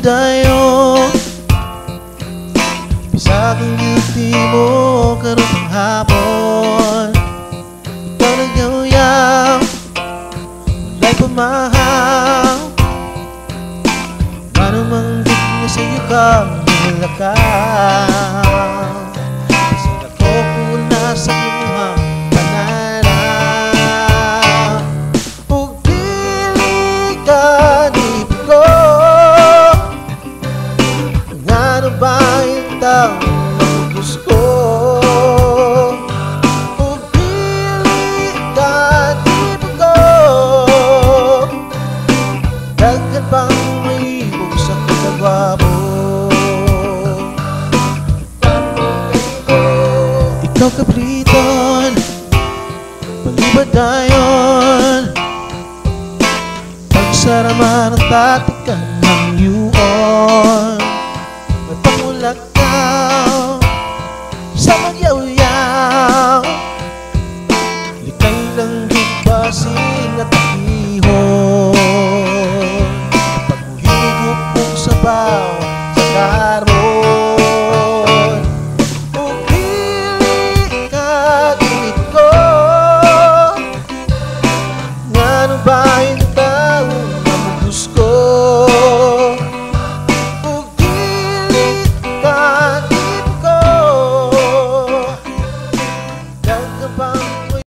tayo sa aking ngiti mo karoon ng hapon. Ikaw nagyaw-yaw, wala'y pumahal. Manumang na sa'yo kang nilakaw. Kasi ako kung nasa iyong pananaw. Pagpili ka, di ko ano ba yung taong gusto? Pagpili ka, di ko dagdag pang maibog sa kagwapo. Ikaw kapriton, palibad tayon. Pagsaraman ang tatikan ng yuon. Magpangulakaw sa magyaw-yaw. Likay lang di ba siya